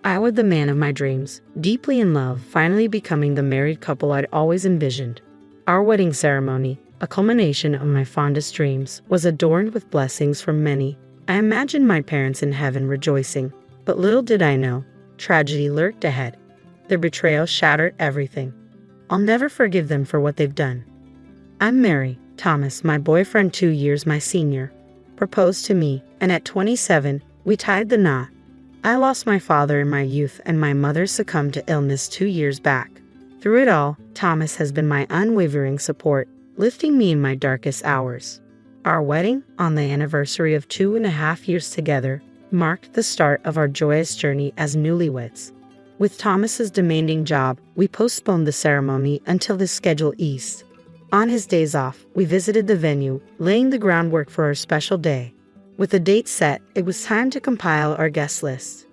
I was the man of my dreams, deeply in love, finally becoming the married couple I'd always envisioned. Our wedding ceremony, a culmination of my fondest dreams, was adorned with blessings from many. I imagined my parents in heaven rejoicing, but little did I know, tragedy lurked ahead. Their betrayal shattered everything. I'll never forgive them for what they've done. I'm Mary. Thomas, my boyfriend 2 years my senior, proposed to me, and at 27, we tied the knot. I lost my father in my youth and my mother succumbed to illness 2 years back. Through it all, Thomas has been my unwavering support, lifting me in my darkest hours. Our wedding, on the anniversary of 2.5 years together, marked the start of our joyous journey as newlyweds. With Thomas's demanding job, we postponed the ceremony until the schedule eased. On his days off, we visited the venue, laying the groundwork for our special day. With the date set, it was time to compile our guest list.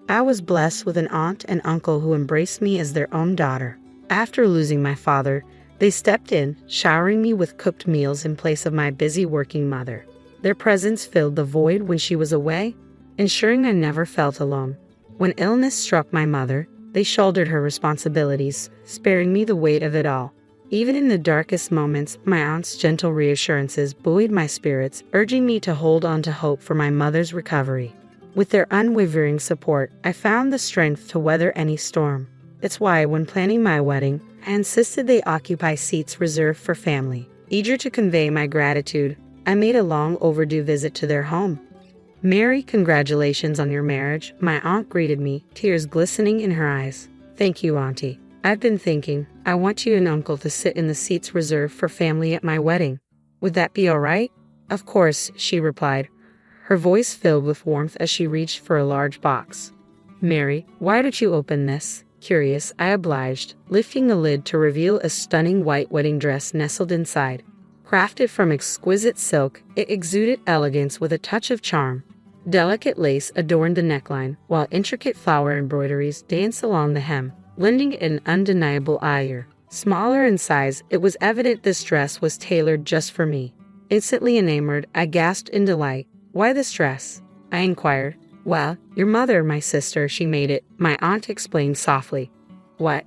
I was blessed with an aunt and uncle who embraced me as their own daughter. After losing my father, they stepped in, showering me with cooked meals in place of my busy working mother. Their presence filled the void when she was away, ensuring I never felt alone. When illness struck my mother, they shouldered her responsibilities, sparing me the weight of it all. Even in the darkest moments, my aunt's gentle reassurances buoyed my spirits, urging me to hold on to hope for my mother's recovery. With their unwavering support, I found the strength to weather any storm. It's why, when planning my wedding, I insisted they occupy seats reserved for family. Eager to convey my gratitude, I made a long overdue visit to their home. "Mary, congratulations on your marriage," my aunt greeted me, tears glistening in her eyes. "Thank you, Auntie. I've been thinking, I want you and Uncle to sit in the seats reserved for family at my wedding. Would that be all right?" "Of course," she replied, her voice filled with warmth as she reached for a large box. "Mary, why don't you open this?" Curious, I obliged, lifting the lid to reveal a stunning white wedding dress nestled inside. Crafted from exquisite silk, it exuded elegance with a touch of charm. Delicate lace adorned the neckline, while intricate flower embroideries danced along the hem, lending it an undeniable allure. Smaller in size, it was evident this dress was tailored just for me. Instantly enamored, I gasped in delight. "Why this dress?" I inquired. "Well, your mother, my sister, she made it," my aunt explained softly. "What?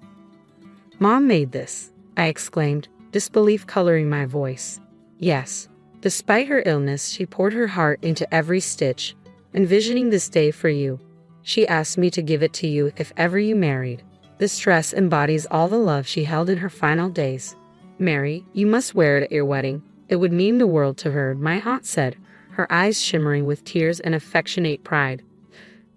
Mom made this?" I exclaimed, disbelief coloring my voice. "Yes. Despite her illness, she poured her heart into every stitch, envisioning this day for you. She asked me to give it to you if ever you married. This dress embodies all the love she held in her final days. Mary, you must wear it at your wedding. It would mean the world to her," my aunt said, her eyes shimmering with tears and affectionate pride.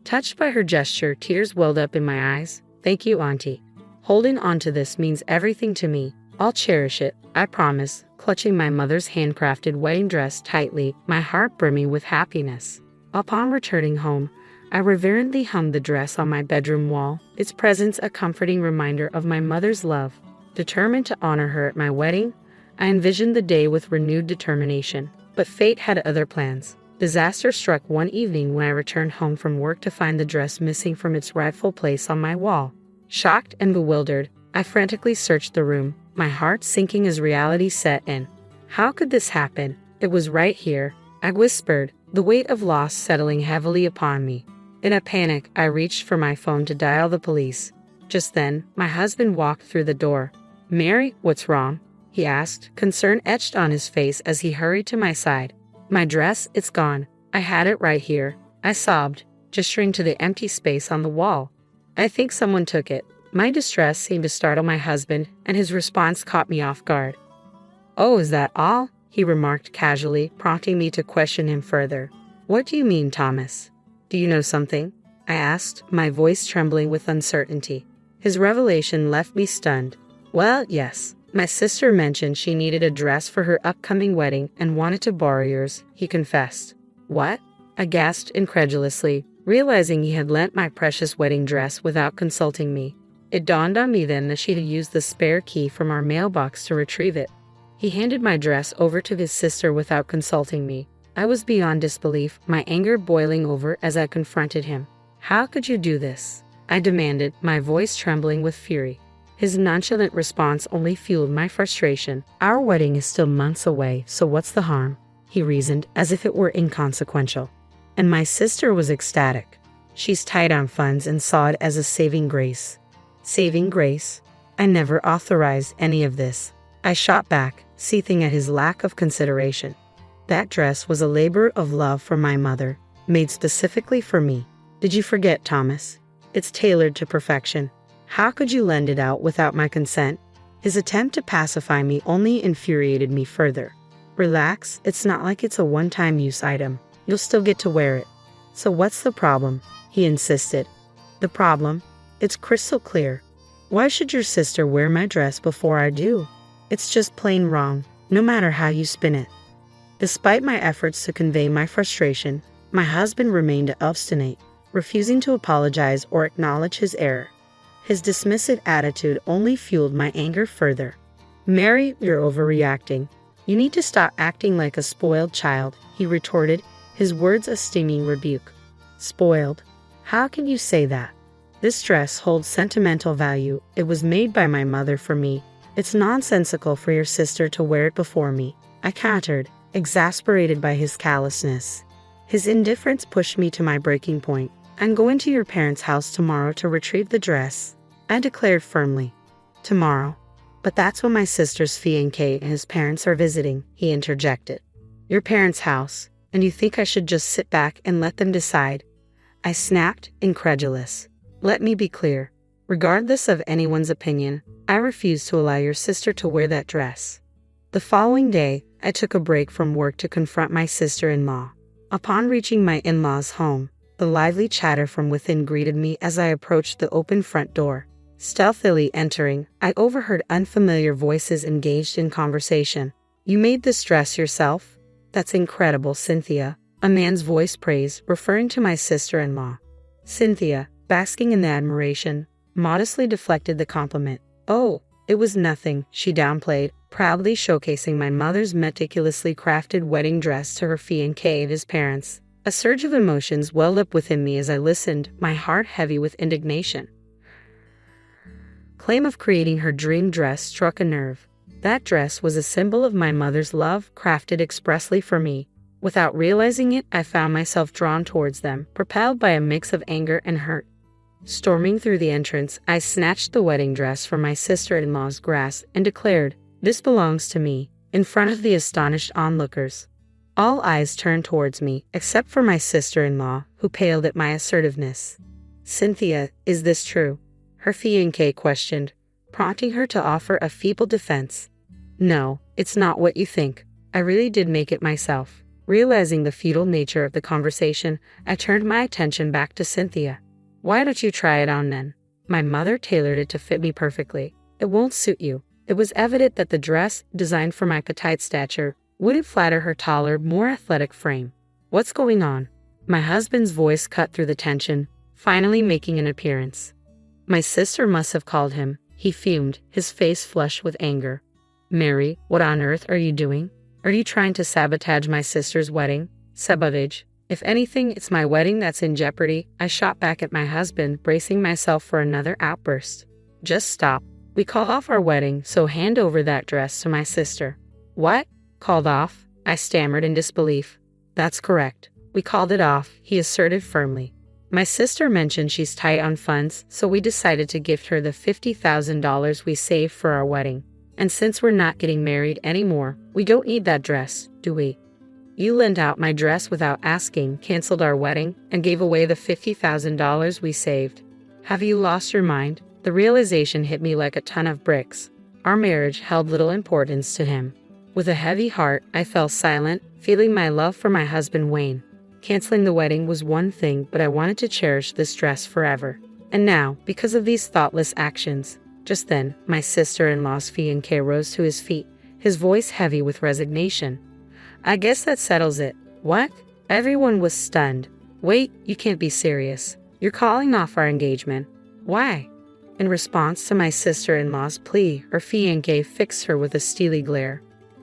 Touched by her gesture, tears welled up in my eyes. "Thank you, Auntie. Holding on to this means everything to me. I'll cherish it, I promise," clutching my mother's handcrafted wedding dress tightly, my heart brimming with happiness. Upon returning home, I reverently hung the dress on my bedroom wall, its presence a comforting reminder of my mother's love. Determined to honor her at my wedding, I envisioned the day with renewed determination. But fate had other plans. Disaster struck one evening when I returned home from work to find the dress missing from its rightful place on my wall. Shocked and bewildered, I frantically searched the room, my heart sinking as reality set in. How could this happen? It was right here, I whispered, the weight of loss settling heavily upon me. In a panic, I reached for my phone to dial the police. Just then, my husband walked through the door. "Mary, what's wrong?" he asked, concern etched on his face as he hurried to my side. "My dress, it's gone. I had it right here," I sobbed, gesturing to the empty space on the wall. "I think someone took it." My distress seemed to startle my husband, and his response caught me off guard. "Oh, is that all?" he remarked casually, prompting me to question him further. "What do you mean, Thomas? Do you know something?" I asked, my voice trembling with uncertainty. His revelation left me stunned. "Well, yes. My sister mentioned she needed a dress for her upcoming wedding and wanted to borrow yours," he confessed. "What?" I gasped incredulously, realizing he had lent my precious wedding dress without consulting me. It dawned on me then that she had used the spare key from our mailbox to retrieve it. He handed my dress over to his sister without consulting me. I was beyond disbelief, my anger boiling over as I confronted him. "How could you do this?" I demanded, my voice trembling with fury. His nonchalant response only fueled my frustration. "Our wedding is still months away, so what's the harm?" he reasoned, as if it were inconsequential. And my sister was ecstatic. She's tight on funds and saw it as a saving grace. Saving grace? I never authorized any of this. I shot back, seething at his lack of consideration. That dress was a labor of love from my mother, made specifically for me. Did you forget, Thomas? It's tailored to perfection. How could you lend it out without my consent? His attempt to pacify me only infuriated me further. Relax, it's not like it's a one-time use item. You'll still get to wear it. So what's the problem? He insisted. The problem? It's crystal clear. Why should your sister wear my dress before I do? It's just plain wrong, no matter how you spin it. Despite my efforts to convey my frustration, my husband remained obstinate, refusing to apologize or acknowledge his error. His dismissive attitude only fueled my anger further. Mary, you're overreacting. You need to stop acting like a spoiled child, he retorted, his words a stinging rebuke. Spoiled? How can you say that? This dress holds sentimental value. It was made by my mother for me. It's nonsensical for your sister to wear it before me, I countered, exasperated by his callousness. His indifference pushed me to my breaking point. I'm going to your parents' house tomorrow to retrieve the dress, I declared firmly. Tomorrow? But that's when my sister's fiancé and his parents are visiting, he interjected. Your parents' house, and you think I should just sit back and let them decide? I snapped, incredulous. Let me be clear. Regardless of anyone's opinion, I refuse to allow your sister to wear that dress. The following day, I took a break from work to confront my sister-in-law. Upon reaching my in-laws' home, the lively chatter from within greeted me as I approached the open front door. Stealthily entering, I overheard unfamiliar voices engaged in conversation. You made this dress yourself? That's incredible, Cynthia. A man's voice praised, referring to my sister-in-law. Cynthia, basking in the admiration, modestly deflected the compliment. Oh, it was nothing, she downplayed, proudly showcasing my mother's meticulously crafted wedding dress to her fiancé and his parents. A surge of emotions welled up within me as I listened, my heart heavy with indignation. Claim of creating her dream dress struck a nerve. That dress was a symbol of my mother's love, crafted expressly for me. Without realizing it, I found myself drawn towards them, propelled by a mix of anger and hurt. Storming through the entrance, I snatched the wedding dress from my sister-in-law's grasp and declared, "This belongs to me," in front of the astonished onlookers. All eyes turned towards me, except for my sister-in-law, who paled at my assertiveness. Cynthia, is this true? Her fiancé questioned, prompting her to offer a feeble defense. No, it's not what you think. I really did make it myself. Realizing the futile nature of the conversation, I turned my attention back to Cynthia. Why don't you try it on then? My mother tailored it to fit me perfectly. It won't suit you. It was evident that the dress, designed for my petite stature, wouldn't flatter her taller, more athletic frame. What's going on? My husband's voice cut through the tension, finally making an appearance. My sister must have called him. He fumed, his face flushed with anger. Mary, what on earth are you doing? Are you trying to sabotage my sister's wedding? Sabotage. If anything, it's my wedding that's in jeopardy. I shot back at my husband, bracing myself for another outburst. Just stop. We called off our wedding, so hand over that dress to my sister. What? Called off? I stammered in disbelief. That's correct. We called it off, he asserted firmly. My sister mentioned she's tight on funds, so we decided to gift her the $50,000 we saved for our wedding. And since we're not getting married anymore, we don't need that dress, do we? You lent out my dress without asking, canceled our wedding, and gave away the $50,000 we saved. Have you lost your mind? The realization hit me like a ton of bricks. Our marriage held little importance to him. With a heavy heart, I fell silent, feeling my love for my husband wane. Canceling the wedding was one thing, but I wanted to cherish this dress forever. And now, because of these thoughtless actions, just then, my sister-in-law's fiancé rose to his feet, his voice heavy with resignation. I guess that settles it. What? Everyone was stunned. Wait, you can't be serious. You're calling off our engagement. Why? In response to my sister-in-law's plea, her fiancé fixed her with a steely glare.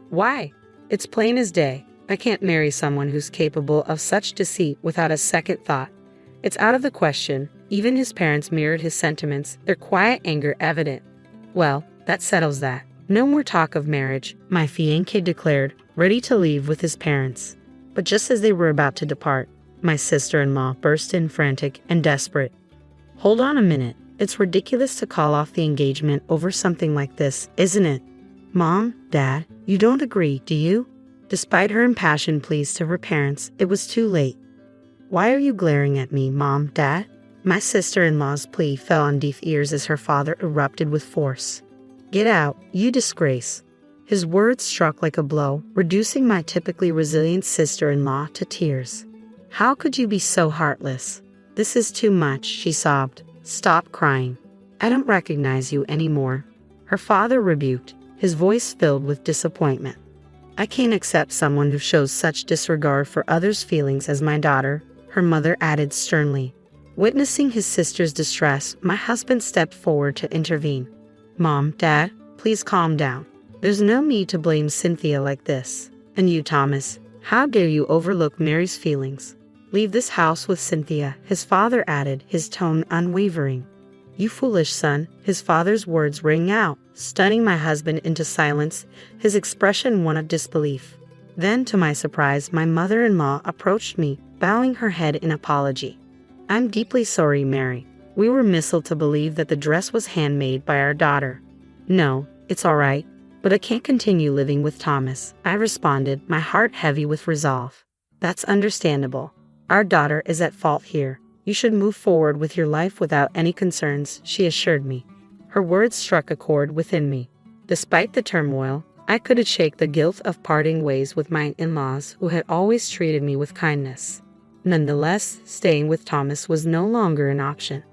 Why? It's plain as day. I can't marry someone who's capable of such deceit without a second thought. It's out of the question. Even his parents mirrored his sentiments, their quiet anger evident. Well, that settles that. No more talk of marriage, my fiancé declared, ready to leave with his parents. But just as they were about to depart, My sister-in-law burst in, frantic and desperate. Hold on a minute. It's ridiculous to call off the engagement over something like this, isn't it? Mom, Dad, you don't agree, do you? Despite her impassioned pleas to her parents, it was too late. Why are you glaring at me, Mom, Dad? My sister-in-law's plea fell on deaf ears as her father erupted with force. Get out, you disgrace. His words struck like a blow, reducing my typically resilient sister-in-law to tears. How could you be so heartless? This is too much, she sobbed. Stop crying. I don't recognize you anymore. Her father rebuked, his voice filled with disappointment. I can't accept someone who shows such disregard for others' feelings as my daughter, her mother added sternly. Witnessing his sister's distress, my husband stepped forward to intervene. Mom, Dad, please calm down. There's no need to blame Cynthia like this. And you, Thomas, how dare you overlook Mary's feelings? Leave this house with Cynthia, his father added, his tone unwavering. You foolish son, his father's words rang out, stunning my husband into silence, his expression one of disbelief. Then, to my surprise, my mother-in-law approached me, bowing her head in apology. I'm deeply sorry, Mary. We were misled to believe that the dress was handmade by our daughter. No, it's all right, but I can't continue living with Thomas, I responded, my heart heavy with resolve. That's understandable. Our daughter is at fault here. You should move forward with your life without any concerns, she assured me. Her words struck a chord within me. Despite the turmoil, I couldn't shake the guilt of parting ways with my in-laws who had always treated me with kindness. Nonetheless, staying with Thomas was no longer an option.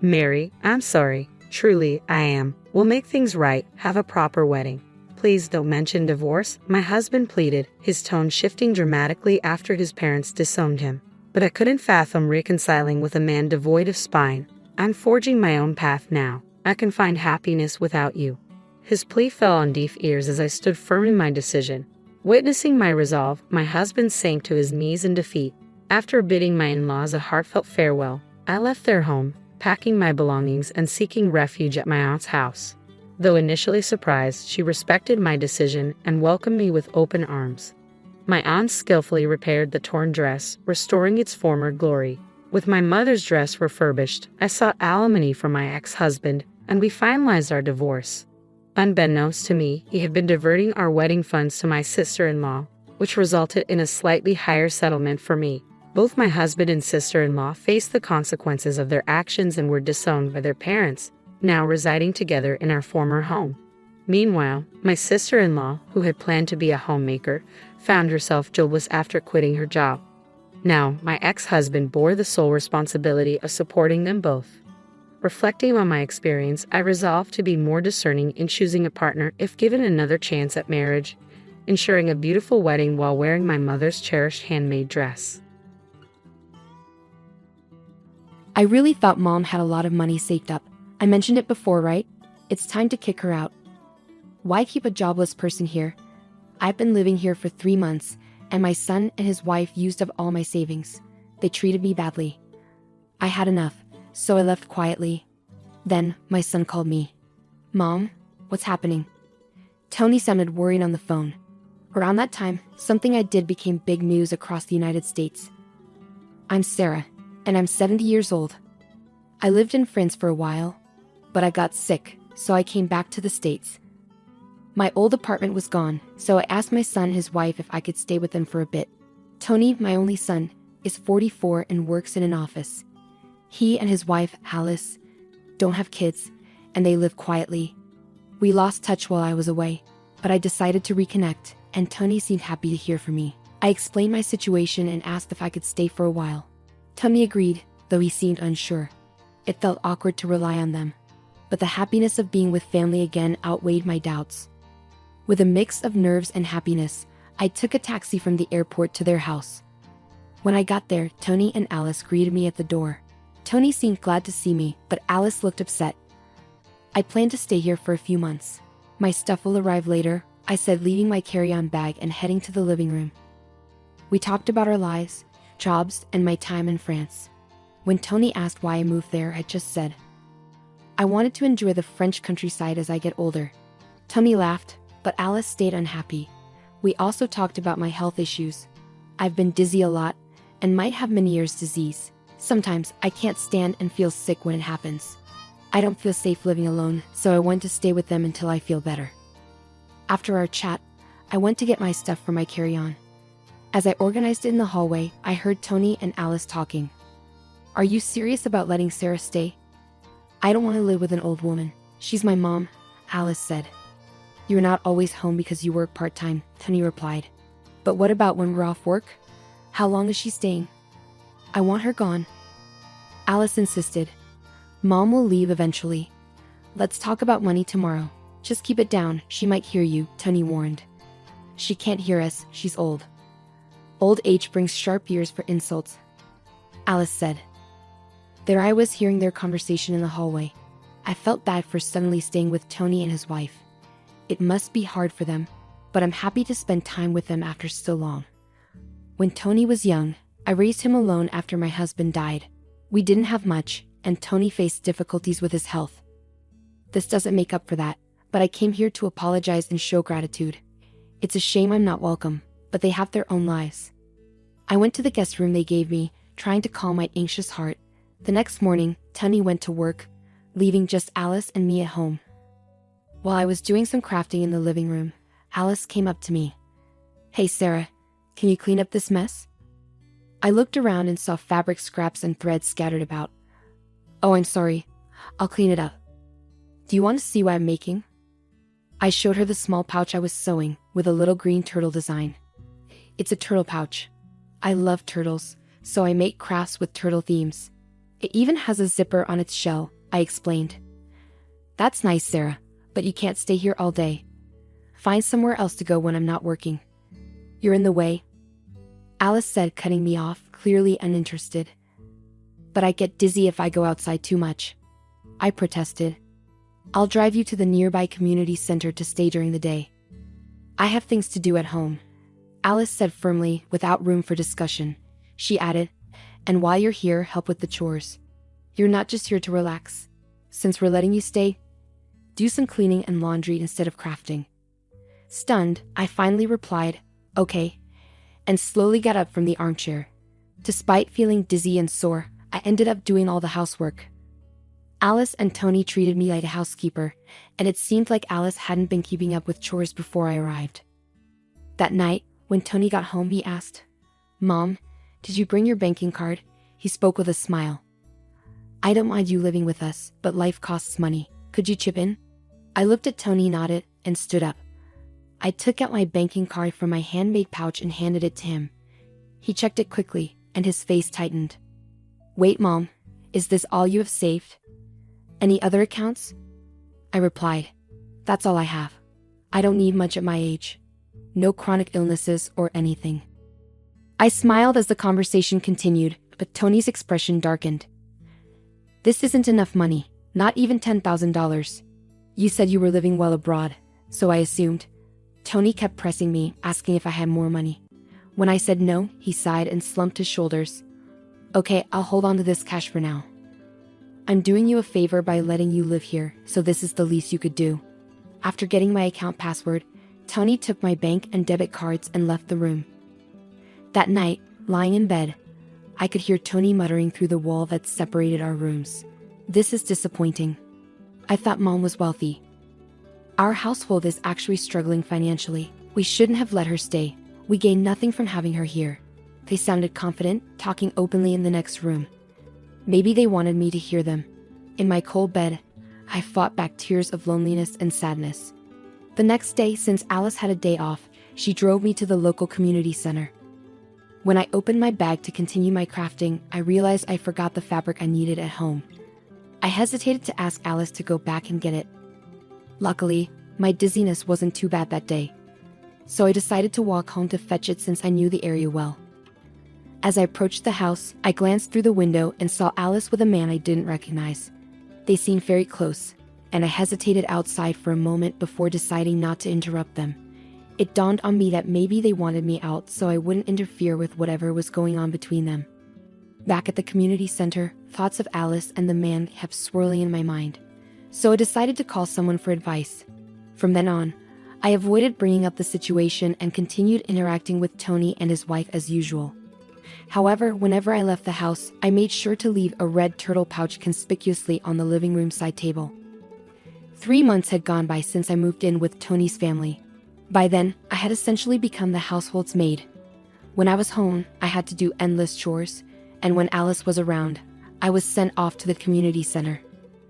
Mary, I'm sorry. Truly, I am. We'll make things right. Have a proper wedding. Please don't mention divorce, my husband pleaded, his tone shifting dramatically after his parents disowned him. But I couldn't fathom reconciling with a man devoid of spine. I'm forging my own path now. I can find happiness without you. His plea fell on deaf ears as I stood firm in my decision. Witnessing my resolve, my husband sank to his knees in defeat. After bidding my in-laws a heartfelt farewell, I left their home, packing my belongings and seeking refuge at my aunt's house. Though initially surprised, she respected my decision and welcomed me with open arms. My aunt skillfully repaired the torn dress, restoring its former glory. With my mother's dress refurbished, I sought alimony from my ex-husband, and we finalized our divorce. Unbeknownst to me, he had been diverting our wedding funds to my sister-in-law, which resulted in a slightly higher settlement for me. Both my husband and sister-in-law faced the consequences of their actions and were disowned by their parents, now residing together in our former home. Meanwhile, my sister-in-law, who had planned to be a homemaker, found herself jobless after quitting her job. Now, my ex-husband bore the sole responsibility of supporting them both. Reflecting on my experience, I resolved to be more discerning in choosing a partner if given another chance at marriage, ensuring a beautiful wedding while wearing my mother's cherished handmade dress. I really thought Mom had a lot of money saved up. I mentioned it before, right? It's time to kick her out. Why keep a jobless person here? I've been living here for 3 months, and my son and his wife used up all my savings. They treated me badly. I had enough, so I left quietly. Then, my son called me. Mom, what's happening? Tony sounded worried on the phone. Around that time, something I did became big news across the United States. I'm Sarah, and I'm 70 years old. I lived in France for a while, but I got sick, so I came back to the States. My old apartment was gone, so I asked my son and his wife if I could stay with them for a bit. Tony, my only son, is 44 and works in an office. He and his wife, Alice, don't have kids, and they live quietly. We lost touch while I was away, but I decided to reconnect, and Tony seemed happy to hear from me. I explained my situation and asked if I could stay for a while. Tony agreed, though he seemed unsure. It felt awkward to rely on them, but the happiness of being with family again outweighed my doubts. With a mix of nerves and happiness, I took a taxi from the airport to their house. When I got there, Tony and Alice greeted me at the door. Tony seemed glad to see me, but Alice looked upset. I plan to stay here for a few months. My stuff will arrive later, I said, leaving my carry-on bag and heading to the living room. We talked about our lives, jobs, and my time in France. When Tony asked why I moved there, I just said, I wanted to enjoy the French countryside as I get older. Tony laughed, but Alice stayed unhappy. We also talked about my health issues. I've been dizzy a lot, and might have Meniere's disease. Sometimes I can't stand and feel sick when it happens. I don't feel safe living alone, so I want to stay with them until I feel better. After our chat, I went to get my stuff for my carry-on. As I organized it in the hallway, I heard Tony and Alice talking. "Are you serious about letting Sarah stay?" "I don't want to live with an old woman. She's my mom," Alice said. "You're not always home because you work part-time," Tony replied. "But what about when we're off work? How long is she staying?" "I want her gone," Alice insisted. "Mom will leave eventually. Let's talk about money tomorrow. Just keep it down, she might hear you," Tony warned. "She can't hear us, she's old." "Old age brings sharp ears for insults," Alice said. There I was hearing their conversation in the hallway. I felt bad for suddenly staying with Tony and his wife. It must be hard for them, but I'm happy to spend time with them after so long. When Tony was young, I raised him alone after my husband died. We didn't have much, and Tony faced difficulties with his health. This doesn't make up for that, but I came here to apologize and show gratitude. It's a shame I'm not welcome, but they have their own lives. I went to the guest room they gave me, trying to calm my anxious heart. The next morning, Tony went to work, leaving just Alice and me at home. While I was doing some crafting in the living room, Alice came up to me. "Hey Sarah, can you clean up this mess?" I looked around and saw fabric scraps and threads scattered about. "Oh, I'm sorry. I'll clean it up. Do you want to see what I'm making?" I showed her the small pouch I was sewing, with a little green turtle design. "It's a turtle pouch. I love turtles, so I make crafts with turtle themes. It even has a zipper on its shell," I explained. "That's nice, Sarah, but you can't stay here all day. Find somewhere else to go when I'm not working. You're in the way," Alice said, cutting me off, clearly uninterested. "But I get dizzy if I go outside too much," I protested. "I'll drive you to the nearby community center to stay during the day. I have things to do at home," Alice said firmly, without room for discussion. She added, "And while you're here, help with the chores. You're not just here to relax. Since we're letting you stay, do some cleaning and laundry instead of crafting." Stunned, I finally replied, "Okay," and slowly got up from the armchair. Despite feeling dizzy and sore, I ended up doing all the housework. Alice and Tony treated me like a housekeeper, and it seemed like Alice hadn't been keeping up with chores before I arrived. That night, when Tony got home, he asked, "Mom, did you bring your banking card?" He spoke with a smile. "I don't mind you living with us, but life costs money. Could you chip in?" I looked at Tony, nodded, and stood up. I took out my banking card from my handmade pouch and handed it to him. He checked it quickly, and his face tightened. "Wait, Mom, is this all you have saved? Any other accounts?" I replied, "That's all I have. I don't need much at my age. No chronic illnesses or anything." I smiled as the conversation continued, but Tony's expression darkened. "This isn't enough money, not even $10,000. You said you were living well abroad, so I assumed." Tony kept pressing me, asking if I had more money. When I said no, he sighed and slumped his shoulders. "Okay, I'll hold on to this cash for now. I'm doing you a favor by letting you live here, so this is the least you could do." After getting my account password, Tony took my bank and debit cards and left the room. That night, lying in bed, I could hear Tony muttering through the wall that separated our rooms. "This is disappointing. I thought Mom was wealthy. Our household is actually struggling financially. We shouldn't have let her stay. We gain nothing from having her here." They sounded confident, talking openly in the next room. Maybe they wanted me to hear them. In my cold bed, I fought back tears of loneliness and sadness. The next day, since Alice had a day off, she drove me to the local community center. When I opened my bag to continue my crafting, I realized I forgot the fabric I needed at home. I hesitated to ask Alice to go back and get it. Luckily, my dizziness wasn't too bad that day, so I decided to walk home to fetch it since I knew the area well. As I approached the house, I glanced through the window and saw Alice with a man I didn't recognize. They seemed very close, and I hesitated outside for a moment before deciding not to interrupt them. It dawned on me that maybe they wanted me out so I wouldn't interfere with whatever was going on between them. Back at the community center, thoughts of Alice and the man kept swirling in my mind, so I decided to call someone for advice. From then on, I avoided bringing up the situation and continued interacting with Tony and his wife as usual. However, whenever I left the house, I made sure to leave a red turtle pouch conspicuously on the living room side table. 3 months had gone by since I moved in with Tony's family. By then, I had essentially become the household's maid. When I was home, I had to do endless chores, and when Alice was around, I was sent off to the community center.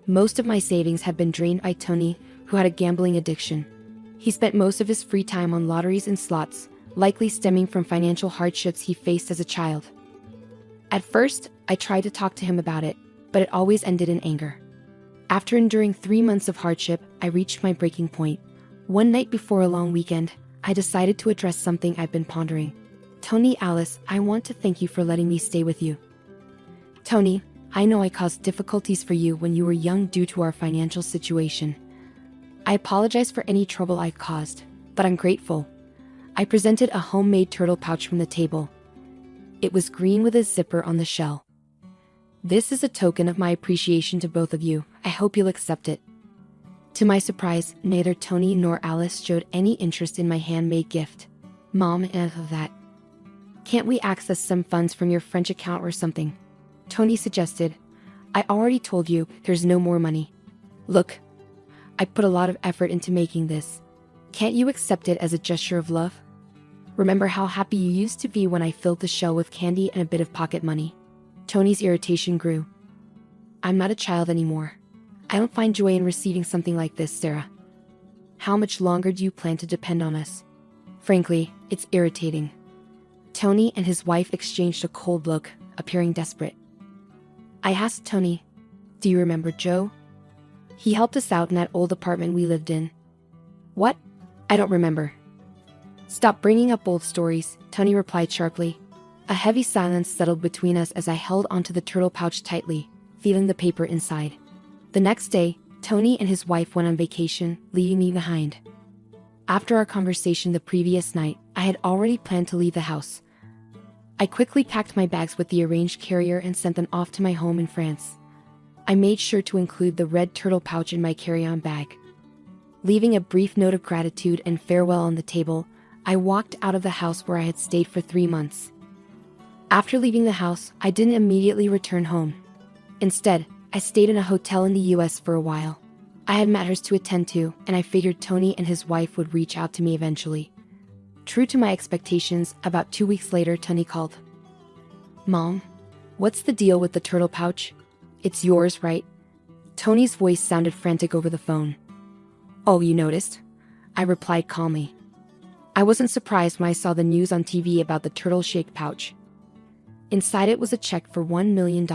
Most of my savings had been drained by Tony, who had a gambling addiction. He spent most of his free time on lotteries and slots, likely stemming from financial hardships he faced as a child. At first, I tried to talk to him about it, but it always ended in anger. After enduring 3 months of hardship, I reached my breaking point. One night before a long weekend, I decided to address something I've been pondering. Tony, Alice, I want to thank you for letting me stay with you. Tony, I know I caused difficulties for you when you were young due to our financial situation. I apologize for any trouble I've caused, but I'm grateful. I presented a homemade turtle pouch from the table. It was green with a zipper on the shell. This is a token of my appreciation to both of you. I hope you'll accept it. To my surprise, neither Tony nor Alice showed any interest in my handmade gift. Mom, enough of that. Can't we access some funds from your French account or something? Tony suggested. I already told you there's no more money. Look, I put a lot of effort into making this. Can't you accept it as a gesture of love? Remember how happy you used to be when I filled the shell with candy and a bit of pocket money? Tony's irritation grew. I'm not a child anymore. I don't find joy in receiving something like this, Sarah. How much longer do you plan to depend on us? Frankly, it's irritating. Tony and his wife exchanged a cold look, appearing desperate. I asked Tony, do you remember Joe? He helped us out in that old apartment we lived in. What? I don't remember. Stop bringing up old stories, Tony replied sharply. A heavy silence settled between us as I held onto the turtle pouch tightly, feeling the paper inside. The next day, Tony and his wife went on vacation, leaving me behind. After our conversation the previous night, I had already planned to leave the house. I quickly packed my bags with the arranged carrier and sent them off to my home in France. I made sure to include the red turtle pouch in my carry-on bag. Leaving a brief note of gratitude and farewell on the table, I walked out of the house where I had stayed for 3 months. After leaving the house, I didn't immediately return home. Instead, I stayed in a hotel in the US for a while. I had matters to attend to, and I figured Tony and his wife would reach out to me eventually. True to my expectations, about 2 weeks later, Tony called. Mom, what's the deal with the turtle pouch? It's yours, right? Tony's voice sounded frantic over the phone. Oh, you noticed? I replied calmly. I wasn't surprised when I saw the news on TV about the turtle-shaped pouch. Inside it was a check for $1 million.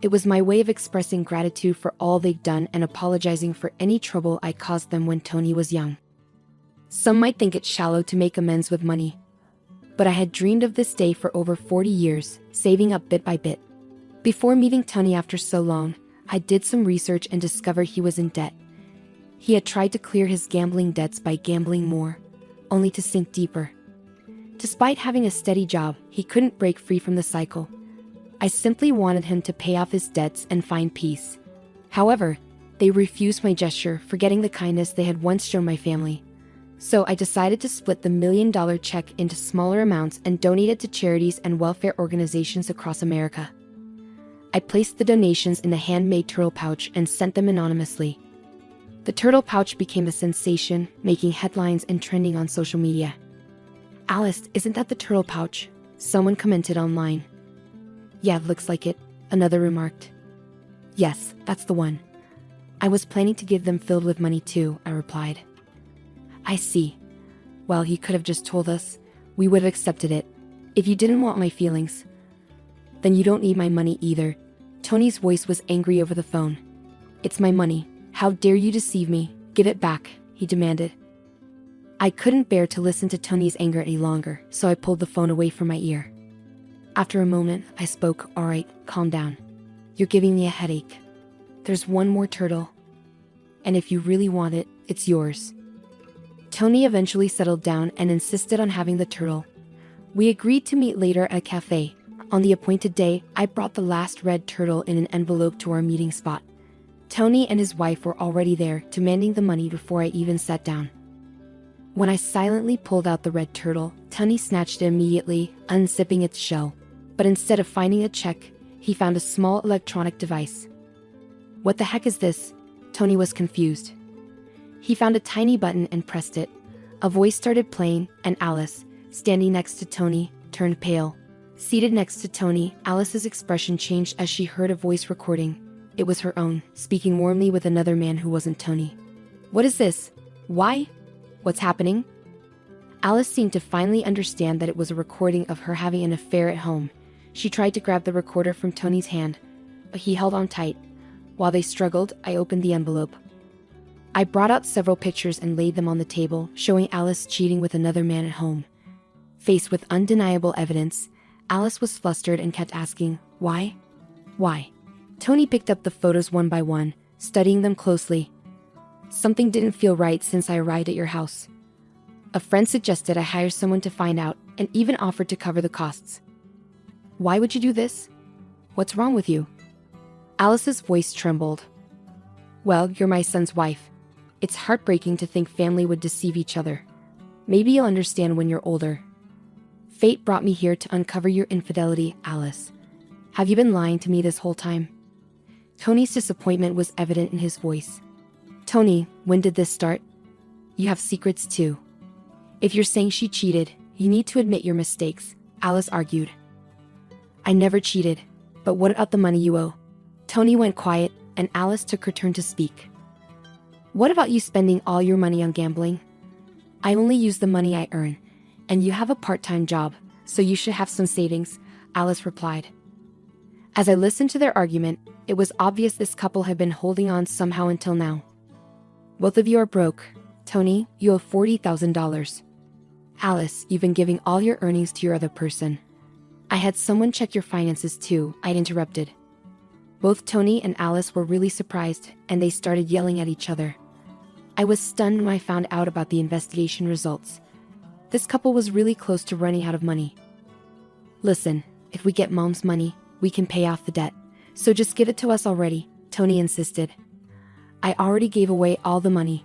It was my way of expressing gratitude for all they'd done and apologizing for any trouble I caused them when Tony was young. Some might think it shallow to make amends with money, but I had dreamed of this day for over 40 years, saving up bit by bit. Before meeting Tony after so long, I did some research and discovered he was in debt. He had tried to clear his gambling debts by gambling more, only to sink deeper. Despite having a steady job, he couldn't break free from the cycle. I simply wanted him to pay off his debts and find peace. However, they refused my gesture, forgetting the kindness they had once shown my family. So I decided to split the $1 million check into smaller amounts and donate it to charities and welfare organizations across America. I placed the donations in the handmade turtle pouch and sent them anonymously. The turtle pouch became a sensation, making headlines and trending on social media. Alice, isn't that the turtle pouch? Someone commented online. Yeah, looks like it, another remarked. Yes, that's the one. I was planning to give them filled with money too, I replied. I see. Well, he could have just told us. We would have accepted it. If you didn't want my feelings, then you don't need my money either. Tony's voice was angry over the phone. It's my money. How dare you deceive me? Give it back, he demanded. I couldn't bear to listen to Tony's anger any longer, so I pulled the phone away from my ear. After a moment, I spoke. All right, calm down. You're giving me a headache. There's one more turtle. And if you really want it, it's yours. Tony eventually settled down and insisted on having the turtle. We agreed to meet later at a cafe. On the appointed day, I brought the last red turtle in an envelope to our meeting spot. Tony and his wife were already there, demanding the money before I even sat down. When I silently pulled out the red turtle, Tony snatched it immediately, unzipping its shell. But instead of finding a check, he found a small electronic device. What the heck is this? Tony was confused. He found a tiny button and pressed it. A voice started playing, and Alice, standing next to Tony, turned pale. Seated next to Tony, Alice's expression changed as she heard a voice recording. It was her own, speaking warmly with another man who wasn't Tony. What is this? Why? What's happening? Alice seemed to finally understand that it was a recording of her having an affair at home. She tried to grab the recorder from Tony's hand, but he held on tight. While they struggled, I opened the envelope. I brought out several pictures and laid them on the table, showing Alice cheating with another man at home. Faced with undeniable evidence, Alice was flustered and kept asking, why? Why? Tony picked up the photos one by one, studying them closely. Something didn't feel right since I arrived at your house. A friend suggested I hire someone to find out, and even offered to cover the costs. Why would you do this? What's wrong with you? Alice's voice trembled. Well, you're my son's wife. It's heartbreaking to think family would deceive each other. Maybe you'll understand when you're older. Fate brought me here to uncover your infidelity, Alice. Have you been lying to me this whole time? Tony's disappointment was evident in his voice. Tony, when did this start? You have secrets too. If you're saying she cheated, you need to admit your mistakes, Alice argued. I never cheated, but what about the money you owe? Tony went quiet, and Alice took her turn to speak. What about you spending all your money on gambling? I only use the money I earn, and you have a part-time job, so you should have some savings, Alice replied. As I listened to their argument, it was obvious this couple had been holding on somehow until now. Both of you are broke. Tony, you owe $40,000. Alice, you've been giving all your earnings to your other person. I had someone check your finances too, I interrupted. Both Tony and Alice were really surprised, and they started yelling at each other. I was stunned when I found out about the investigation results. This couple was really close to running out of money. Listen, if we get Mom's money, we can pay off the debt. So just give it to us already, Tony insisted. I already gave away all the money.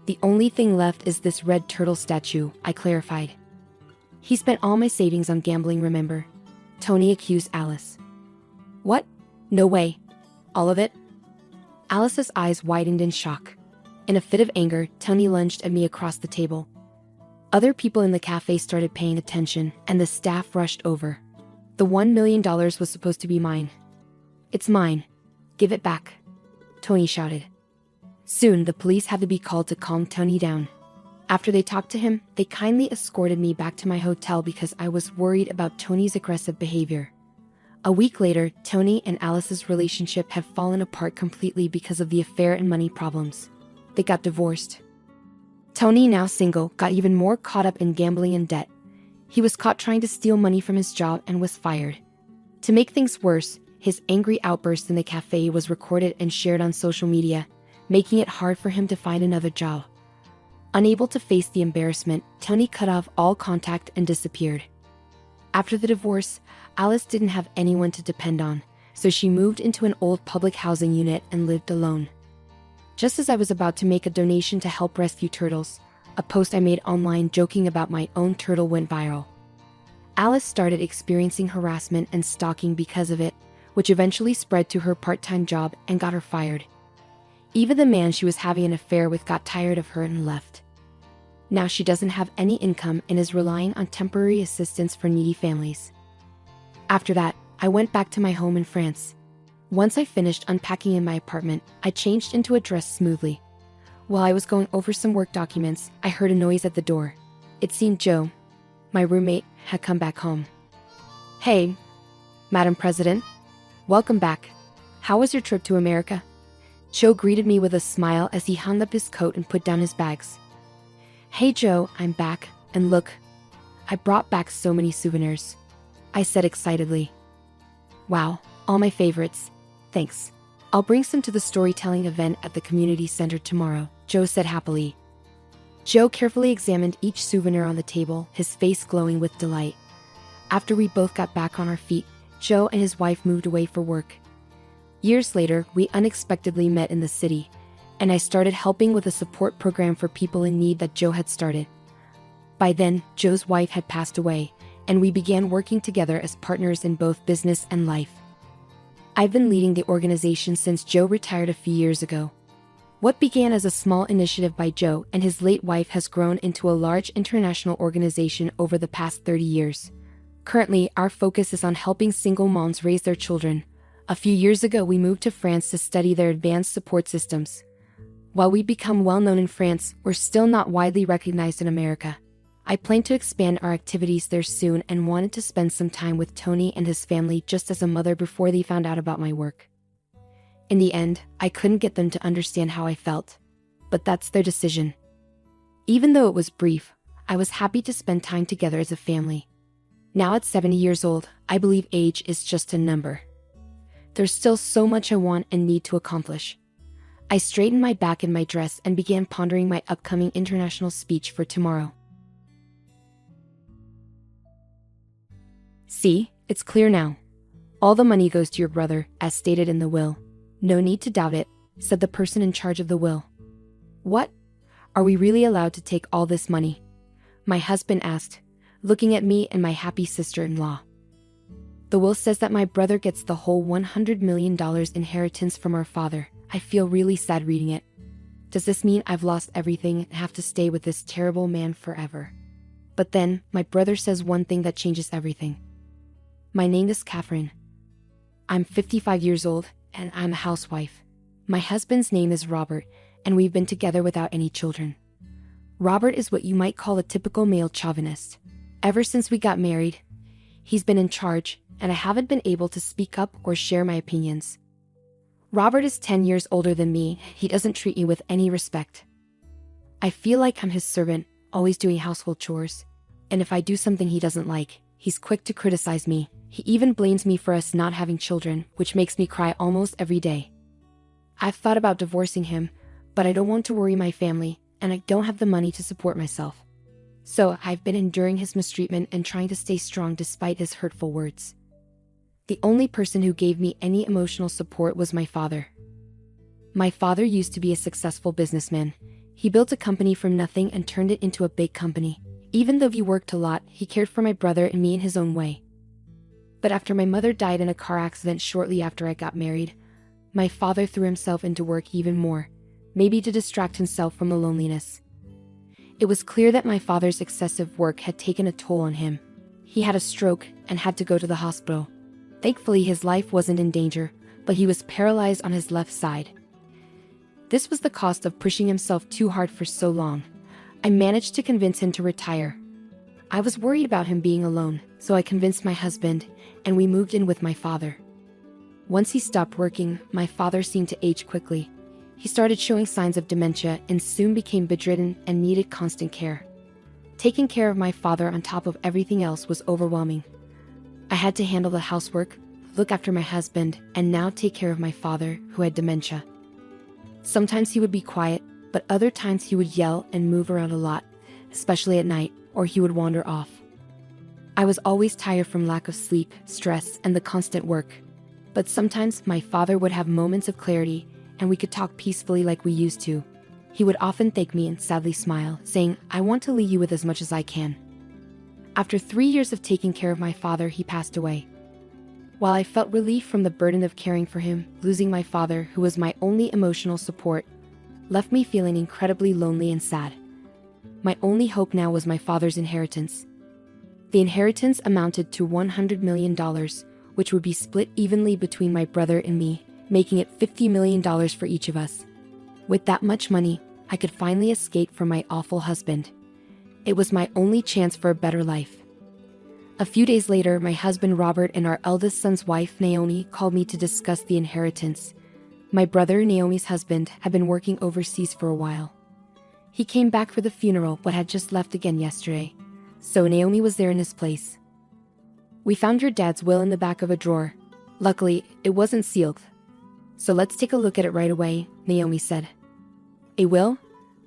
The only thing left is this red turtle statue, I clarified. He spent all my savings on gambling, remember? Tony accused Alice. What? No way. All of it? Alice's eyes widened in shock. In a fit of anger, Tony lunged at me across the table. Other people in the cafe started paying attention, and the staff rushed over. The $1 million was supposed to be mine. It's mine. Give it back, Tony shouted. Soon, the police had to be called to calm Tony down. After they talked to him, they kindly escorted me back to my hotel because I was worried about Tony's aggressive behavior. A week later, Tony and Alice's relationship had fallen apart completely because of the affair and money problems. They got divorced. Tony, now single, got even more caught up in gambling and debt. He was caught trying to steal money from his job and was fired. To make things worse, his angry outburst in the cafe was recorded and shared on social media, making it hard for him to find another job. Unable to face the embarrassment, Tony cut off all contact and disappeared. After the divorce, Alice didn't have anyone to depend on, so she moved into an old public housing unit and lived alone. Just as I was about to make a donation to help rescue turtles, a post I made online joking about my own turtle went viral. Alice started experiencing harassment and stalking because of it, which eventually spread to her part-time job and got her fired. Even the man she was having an affair with got tired of her and left. Now she doesn't have any income and is relying on temporary assistance for needy families. After that, I went back to my home in France. Once I finished unpacking in my apartment, I changed into a dress smoothly. While I was going over some work documents, I heard a noise at the door. It seemed Joe, my roommate, had come back home. Hey, Madam President. Welcome back. How was your trip to America? Joe greeted me with a smile as he hung up his coat and put down his bags. Hey Joe, I'm back, and look, I brought back so many souvenirs, I said excitedly. Wow, all my favorites. Thanks. I'll bring some to the storytelling event at the community center tomorrow, Joe said happily. Joe carefully examined each souvenir on the table, his face glowing with delight. After we both got back on our feet, Joe and his wife moved away for work. Years later, we unexpectedly met in the city, and I started helping with a support program for people in need that Joe had started. By then, Joe's wife had passed away, and we began working together as partners in both business and life. I've been leading the organization since Joe retired a few years ago. What began as a small initiative by Joe and his late wife has grown into a large international organization over the past 30 years. Currently, our focus is on helping single moms raise their children. A few years ago, we moved to France to study their advanced support systems. While we've become well known in France, we're still not widely recognized in America. I plan to expand our activities there soon and wanted to spend some time with Tony and his family just as a mother before they found out about my work. In the end, I couldn't get them to understand how I felt. But that's their decision. Even though it was brief, I was happy to spend time together as a family. Now at 70 years old, I believe age is just a number. There's still so much I want and need to accomplish. I straightened my back in my dress and began pondering my upcoming international speech for tomorrow. See, it's clear now. All the money goes to your brother, as stated in the will. No need to doubt it, said the person in charge of the will. What? Are we really allowed to take all this money? My husband asked, looking at me and my happy sister-in-law. The will says that my brother gets the whole $100 million inheritance from our father. I feel really sad reading it. Does this mean I've lost everything and have to stay with this terrible man forever? But then, my brother says one thing that changes everything. My name is Catherine. I'm 55 years old, and I'm a housewife. My husband's name is Robert, and we've been together without any children. Robert is what you might call a typical male chauvinist. Ever since we got married, he's been in charge, and I haven't been able to speak up or share my opinions. Robert is 10 years older than me. He doesn't treat me with any respect. I feel like I'm his servant, always doing household chores. And if I do something he doesn't like, he's quick to criticize me. He even blames me for us not having children, which makes me cry almost every day. I've thought about divorcing him, but I don't want to worry my family, and I don't have the money to support myself. So I've been enduring his mistreatment and trying to stay strong despite his hurtful words. The only person who gave me any emotional support was my father. My father used to be a successful businessman. He built a company from nothing and turned it into a big company. Even though he worked a lot, he cared for my brother and me in his own way. But after my mother died in a car accident shortly after I got married, my father threw himself into work even more, maybe to distract himself from the loneliness. It was clear that my father's excessive work had taken a toll on him. He had a stroke and had to go to the hospital. Thankfully, his life wasn't in danger, but he was paralyzed on his left side. This was the cost of pushing himself too hard for so long. I managed to convince him to retire. I was worried about him being alone, so I convinced my husband, and we moved in with my father. Once he stopped working, my father seemed to age quickly. He started showing signs of dementia and soon became bedridden and needed constant care. Taking care of my father on top of everything else was overwhelming. I had to handle the housework, look after my husband, and now take care of my father, who had dementia. Sometimes he would be quiet, but other times he would yell and move around a lot, especially at night, or he would wander off. I was always tired from lack of sleep, stress, and the constant work. But sometimes my father would have moments of clarity, and we could talk peacefully like we used to. He would often thank me and sadly smile, saying, "I want to leave you with as much as I can." After 3 years of taking care of my father, he passed away. While I felt relief from the burden of caring for him, losing my father, who was my only emotional support, left me feeling incredibly lonely and sad. My only hope now was my father's inheritance. The inheritance amounted to $100 million, which would be split evenly between my brother and me, making it $50 million for each of us. With that much money, I could finally escape from my awful husband. It was my only chance for a better life. A few days later, my husband Robert and our eldest son's wife Naomi called me to discuss the inheritance. My brother, Naomi's husband, had been working overseas for a while. He came back for the funeral but had just left again yesterday, so Naomi was there in his place. "We found your dad's will in the back of a drawer. Luckily, it wasn't sealed. So let's take a look at it right away," Naomi said. "A will?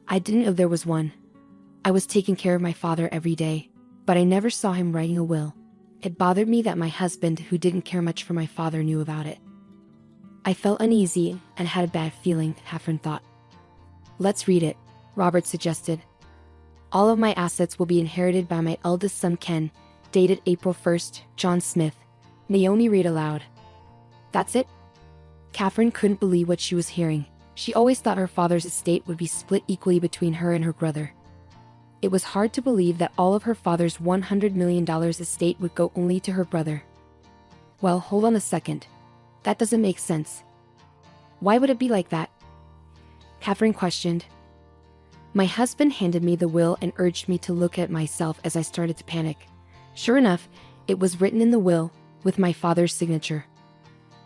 I didn't know there was one. I was taking care of my father every day, but I never saw him writing a will. It bothered me that my husband, who didn't care much for my father, knew about it." I felt uneasy and had a bad feeling, Catherine thought. "Let's read it," Robert suggested. "All of my assets will be inherited by my eldest son Ken. dated April 1st, John Smith. Naomi read aloud. That's it? Catherine couldn't believe what she was hearing. She always thought her father's estate would be split equally between her and her brother. It was hard to believe that all of her father's $100 million estate would go only to her brother. Well, hold on a second. That doesn't make sense. Why would it be like that? Catherine questioned. My husband handed me the will and urged me to look at myself as I started to panic. Sure enough, it was written in the will, with my father's signature.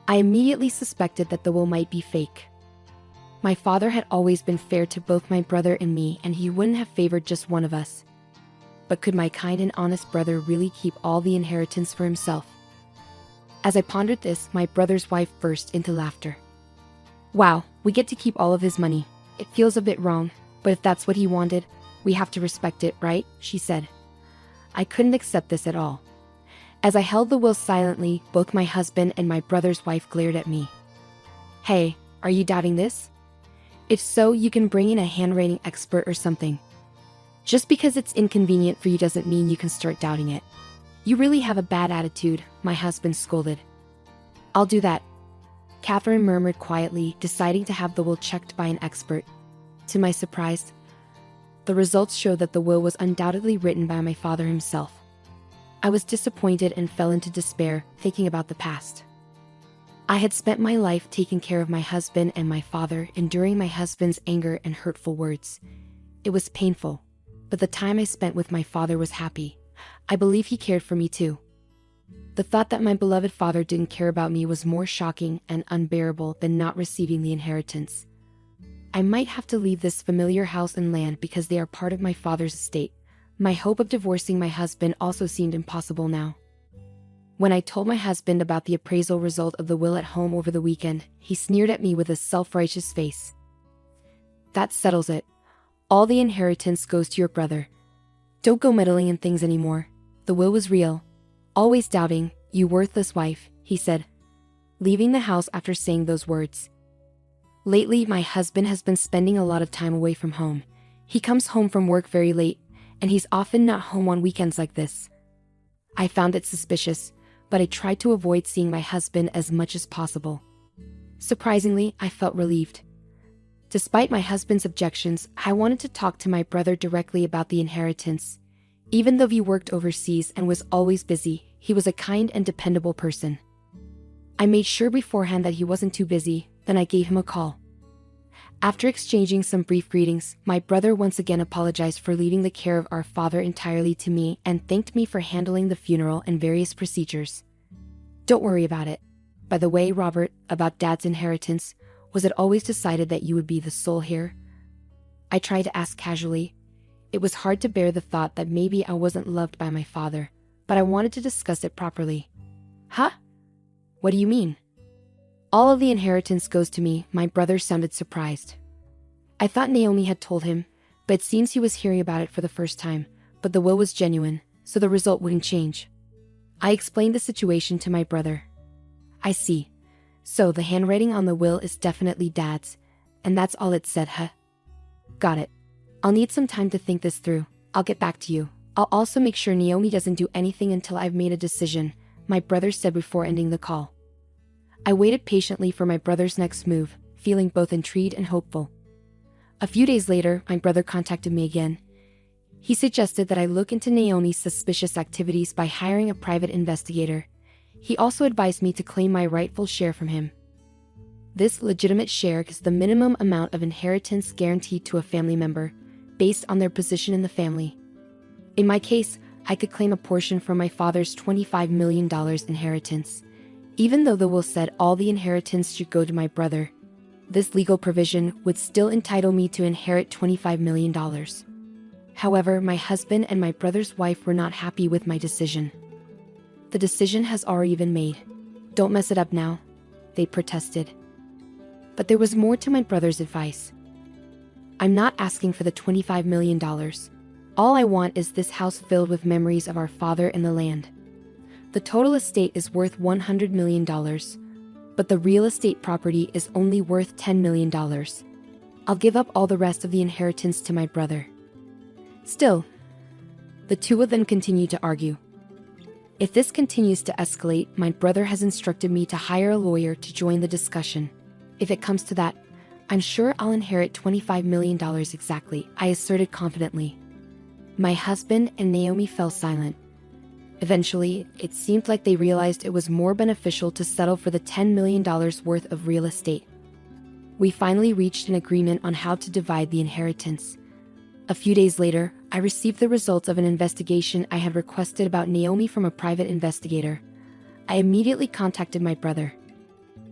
I immediately suspected that the will might be fake. My father had always been fair to both my brother and me, and he wouldn't have favored just one of us. But could my kind and honest brother really keep all the inheritance for himself? As I pondered this, my brother's wife burst into laughter. Wow, we get to keep all of his money. It feels a bit wrong, but if that's what he wanted, we have to respect it, right? She said. I couldn't accept this at all. As I held the will silently, both my husband and my brother's wife glared at me. Hey, are you doubting this? If so, you can bring in a handwriting expert or something. Just because it's inconvenient for you doesn't mean you can start doubting it. You really have a bad attitude, my husband scolded. I'll do that, Catherine murmured quietly, deciding to have the will checked by an expert. To my surprise, the results showed that the will was undoubtedly written by my father himself. I was disappointed and fell into despair, thinking about the past. I had spent my life taking care of my husband and my father, enduring my husband's anger and hurtful words. It was painful, but the time I spent with my father was happy. I believe he cared for me too. The thought that my beloved father didn't care about me was more shocking and unbearable than not receiving the inheritance. I might have to leave this familiar house and land because they are part of my father's estate. My hope of divorcing my husband also seemed impossible now. When I told my husband about the appraisal result of the will at home over the weekend, he sneered at me with a self-righteous face. That settles it. All the inheritance goes to your brother. Don't go meddling in things anymore. The will was real. Always doubting, you worthless wife, he said, leaving the house after saying those words. Lately, my husband has been spending a lot of time away from home. He comes home from work very late, and he's often not home on weekends like this. I found it suspicious, but I tried to avoid seeing my husband as much as possible. Surprisingly, I felt relieved. Despite my husband's objections, I wanted to talk to my brother directly about the inheritance. Even though he worked overseas and was always busy, he was a kind and dependable person. I made sure beforehand that he wasn't too busy, then I gave him a call. After exchanging some brief greetings, my brother once again apologized for leaving the care of our father entirely to me and thanked me for handling the funeral and various procedures. Don't worry about it. By the way, Robert, about Dad's inheritance, was it always decided that you would be the sole heir? I tried to ask casually. It was hard to bear the thought that maybe I wasn't loved by my father, but I wanted to discuss it properly. Huh? What do you mean? All of the inheritance goes to me, my brother sounded surprised. I thought Naomi had told him, but it seems he was hearing about it for the first time, but the will was genuine, so the result wouldn't change. I explained the situation to my brother. I see. So the handwriting on the will is definitely Dad's, and that's all it said, huh? Got it. I'll need some time to think this through. I'll get back to you. I'll also make sure Naomi doesn't do anything until I've made a decision, my brother said before ending the call. I waited patiently for my brother's next move, feeling both intrigued and hopeful. A few days later, my brother contacted me again. He suggested that I look into Naomi's suspicious activities by hiring a private investigator. He also advised me to claim my rightful share from him. This legitimate share is the minimum amount of inheritance guaranteed to a family member, based on their position in the family. In my case, I could claim a portion from my father's $25 million inheritance. Even though the will said all the inheritance should go to my brother, this legal provision would still entitle me to inherit $25 million. However, my husband and my brother's wife were not happy with my decision. The decision has already been made. Don't mess it up now, they protested. But there was more to my brother's advice. I'm not asking for the $25 million. All I want is this house filled with memories of our father and the land. The total estate is worth $100 million, but the real estate property is only worth $10 million. I'll give up all the rest of the inheritance to my brother. Still, the two of them continued to argue. If this continues to escalate, my brother has instructed me to hire a lawyer to join the discussion. If it comes to that, I'm sure I'll inherit $25 million exactly, I asserted confidently. My husband and Naomi fell silent. Eventually, it seemed like they realized it was more beneficial to settle for the $10 million worth of real estate. We finally reached an agreement on how to divide the inheritance. A few days later, I received the results of an investigation I had requested about Naomi from a private investigator. I immediately contacted my brother.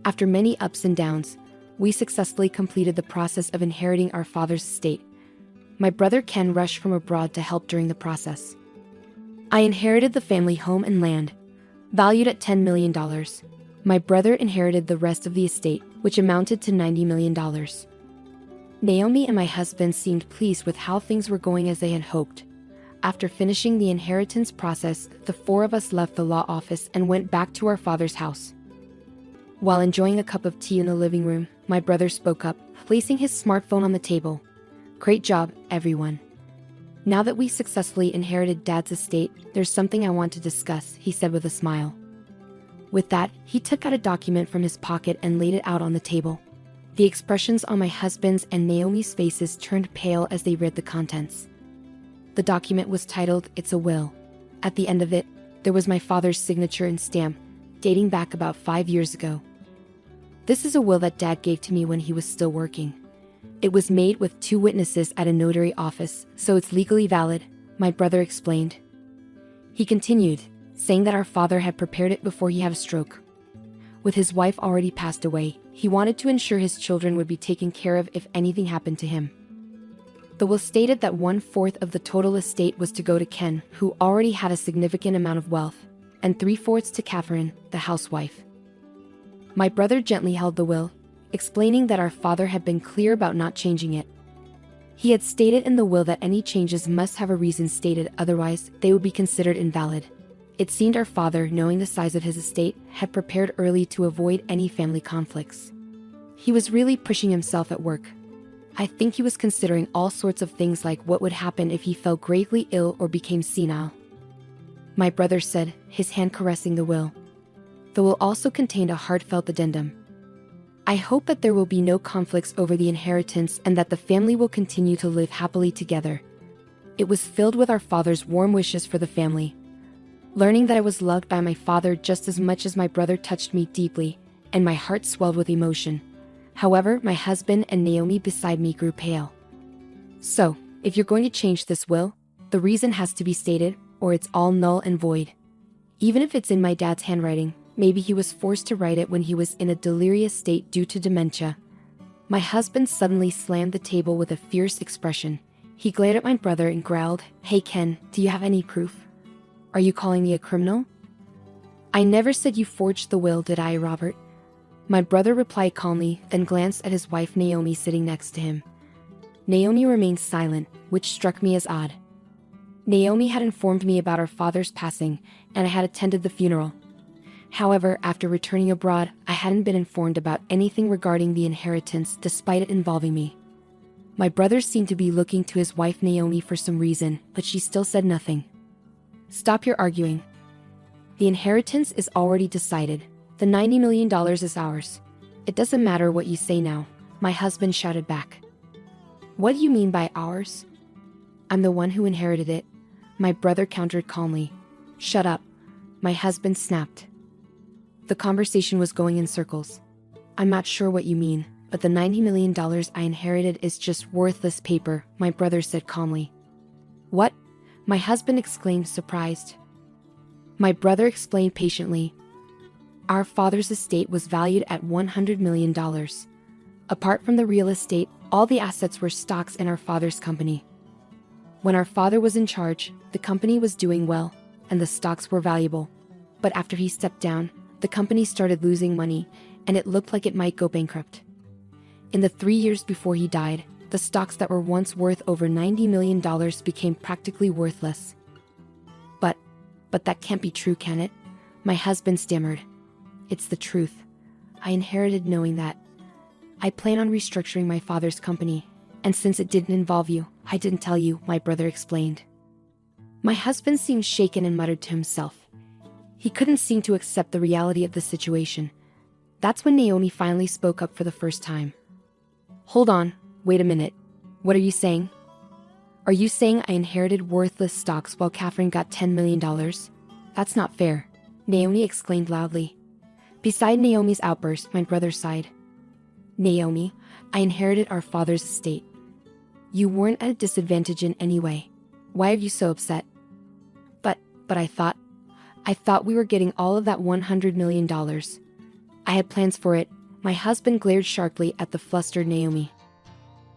After many ups and downs, we successfully completed the process of inheriting our father's estate. My brother Ken rushed from abroad to help during the process. I inherited the family home and land, valued at $10 million. My brother inherited the rest of the estate, which amounted to $90 million. Naomi and my husband seemed pleased with how things were going as they had hoped. After finishing the inheritance process, the four of us left the law office and went back to our father's house. While enjoying a cup of tea in the living room, my brother spoke up, placing his smartphone on the table. "Great job, everyone. Now that we successfully inherited Dad's estate, there's something I want to discuss," he said with a smile. With that, he took out a document from his pocket and laid it out on the table. The expressions on my husband's and Naomi's faces turned pale as they read the contents. The document was titled, "It's a Will." At the end of it, there was my father's signature and stamp, dating back about 5 years ago. "This is a will that Dad gave to me when he was still working. It was made with 2 witnesses at a notary office, so it's legally valid," my brother explained. He continued, saying that our father had prepared it before he had a stroke. With his wife already passed away, he wanted to ensure his children would be taken care of if anything happened to him. The will stated that 1/4 of the total estate was to go to Ken, who already had a significant amount of wealth, and 3/4 to Catherine, the housewife. My brother gently held the will, explaining that our father had been clear about not changing it. He had stated in the will that any changes must have a reason stated, otherwise they would be considered invalid. It seemed our father, knowing the size of his estate, had prepared early to avoid any family conflicts. He was really pushing himself at work. I think he was considering all sorts of things like what would happen if he fell gravely ill or became senile. My brother said, his hand caressing the will. The will also contained a heartfelt addendum. "I hope that there will be no conflicts over the inheritance and that the family will continue to live happily together." It was filled with our father's warm wishes for the family. Learning that I was loved by my father just as much as my brother touched me deeply, and my heart swelled with emotion. However, my husband and Naomi beside me grew pale. "So, if you're going to change this will, the reason has to be stated, or it's all null and void. Even if it's in my dad's handwriting, maybe he was forced to write it when he was in a delirious state due to dementia." My husband suddenly slammed the table with a fierce expression. He glared at my brother and growled, "Hey Ken, do you have any proof? Are you calling me a criminal?" "I never said you forged the will, did I, Robert?" My brother replied calmly, then glanced at his wife Naomi sitting next to him. Naomi remained silent, which struck me as odd. Naomi had informed me about our father's passing, and I had attended the funeral. However, after returning abroad, I hadn't been informed about anything regarding the inheritance despite it involving me. My brother seemed to be looking to his wife Naomi for some reason, but she still said nothing. "Stop your arguing. The inheritance is already decided. The $90 million is ours. It doesn't matter what you say now," my husband shouted back. "What do you mean by ours? I'm the one who inherited it," my brother countered calmly. "Shut up," my husband snapped. The conversation was going in circles. "I'm not sure what you mean, but the $90 million I inherited is just worthless paper," my brother said calmly. "What?" my husband exclaimed, surprised. My brother explained patiently. "Our father's estate was valued at $100 million. Apart from the real estate, all the assets were stocks in our father's company. When our father was in charge, the company was doing well, and the stocks were valuable. But after he stepped down, the company started losing money, and it looked like it might go bankrupt. In the 3 years before he died, the stocks that were once worth over $90 million became practically worthless." But that can't be true, can it?" my husband stammered. "It's the truth. I inherited knowing that. I plan on restructuring my father's company, and since it didn't involve you, I didn't tell you," my brother explained. My husband seemed shaken and muttered to himself. He couldn't seem to accept the reality of the situation. That's when Naomi finally spoke up for the first time. Hold on, wait a minute. What are you saying? Are you saying I inherited worthless stocks while Catherine got $10 million? That's not fair, Naomi exclaimed loudly. Beside Naomi's outburst, my brother sighed. Naomi, I inherited our father's estate. You weren't at a disadvantage in any way. Why are you so upset? But I thought we were getting all of that $100 million. I had plans for it. My husband glared sharply at the flustered Naomi.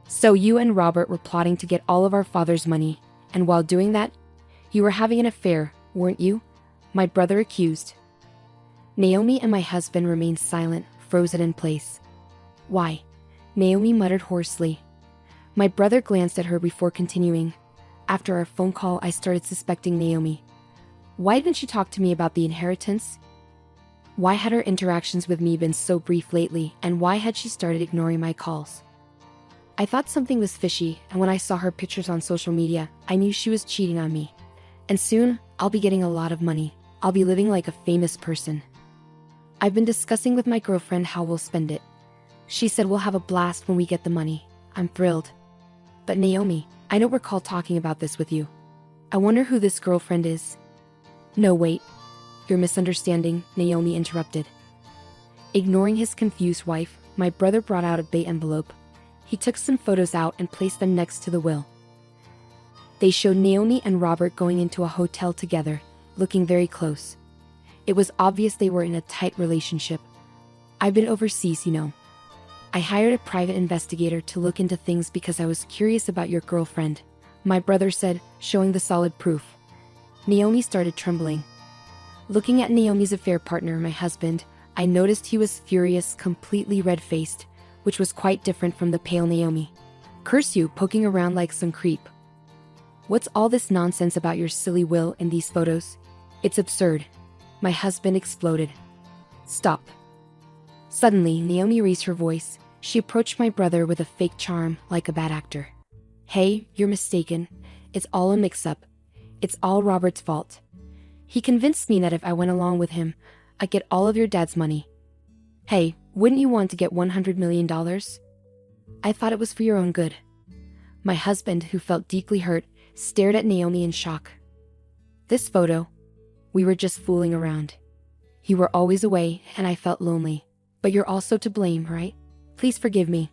So you and Robert were plotting to get all of our father's money, and while doing that, you were having an affair, weren't you? My brother accused. Naomi and my husband remained silent, frozen in place. Why? Naomi muttered hoarsely. My brother glanced at her before continuing. After our phone call, I started suspecting Naomi. Why didn't she talk to me about the inheritance? Why had her interactions with me been so brief lately, and why had she started ignoring my calls? I thought something was fishy, and when I saw her pictures on social media, I knew she was cheating on me. And soon, I'll be getting a lot of money. I'll be living like a famous person. I've been discussing with my girlfriend how we'll spend it. She said we'll have a blast when we get the money. I'm thrilled. But Naomi, I don't recall talking about this with you. I wonder who this girlfriend is. No, wait. You're misunderstanding, Naomi interrupted. Ignoring his confused wife, my brother brought out a bait envelope. He took some photos out and placed them next to the will. They showed Naomi and Robert going into a hotel together, looking very close. It was obvious they were in a tight relationship. I've been overseas, you know. I hired a private investigator to look into things because I was curious about your girlfriend, my brother said, showing the solid proof. Naomi started trembling. Looking at Naomi's affair partner, my husband, I noticed he was furious, completely red-faced, which was quite different from the pale Naomi. Curse you, poking around like some creep. What's all this nonsense about your silly will in these photos? It's absurd. My husband exploded. Stop. Suddenly, Naomi raised her voice. She approached my brother with a fake charm, like a bad actor. Hey, you're mistaken. It's all a mix-up. It's all Robert's fault. He convinced me that if I went along with him, I'd get all of your dad's money. Hey, wouldn't you want to get $100 million? I thought it was for your own good. My husband, who felt deeply hurt, stared at Naomi in shock. This photo, we were just fooling around. You were always away, and I felt lonely. But you're also to blame, right? Please forgive me.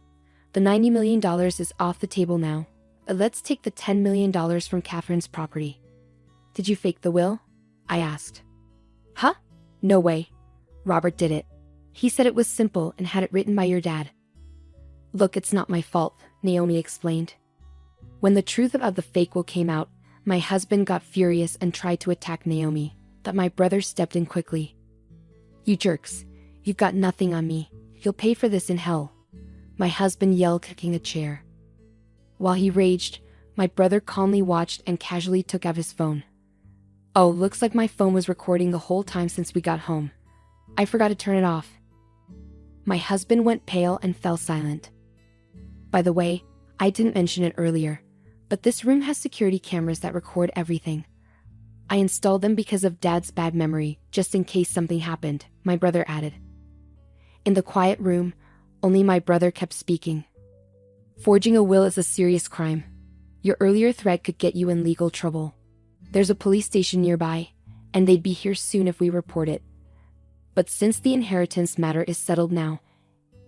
The $90 million is off the table now. Let's take the $10 million from Catherine's property. Did you fake the will? I asked. Huh? No way. Robert did it. He said it was simple and had it written by your dad. Look, it's not my fault, Naomi explained. When the truth about the fake will came out, my husband got furious and tried to attack Naomi, but my brother stepped in quickly. You jerks. You've got nothing on me. You'll pay for this in hell. My husband yelled, kicking a chair. While he raged, my brother calmly watched and casually took out his phone. Oh, looks like my phone was recording the whole time since we got home. I forgot to turn it off. My husband went pale and fell silent. By the way, I didn't mention it earlier, but this room has security cameras that record everything. I installed them because of Dad's bad memory, just in case something happened, my brother added. In the quiet room, only my brother kept speaking. Forging a will is a serious crime. Your earlier threat could get you in legal trouble. There's a police station nearby, and they'd be here soon if we report it. But since the inheritance matter is settled now,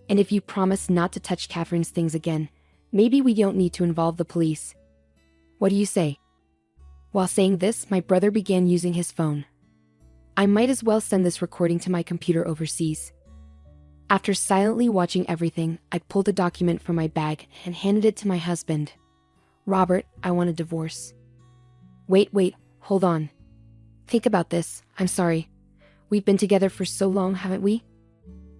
and if you promise not to touch Catherine's things again, maybe we don't need to involve the police. What do you say? While saying this, my brother began using his phone. I might as well send this recording to my computer overseas. After silently watching everything, I pulled a document from my bag and handed it to my husband. Robert, I want a divorce. Wait, hold on. Think about this. I'm sorry. We've been together for so long, haven't we?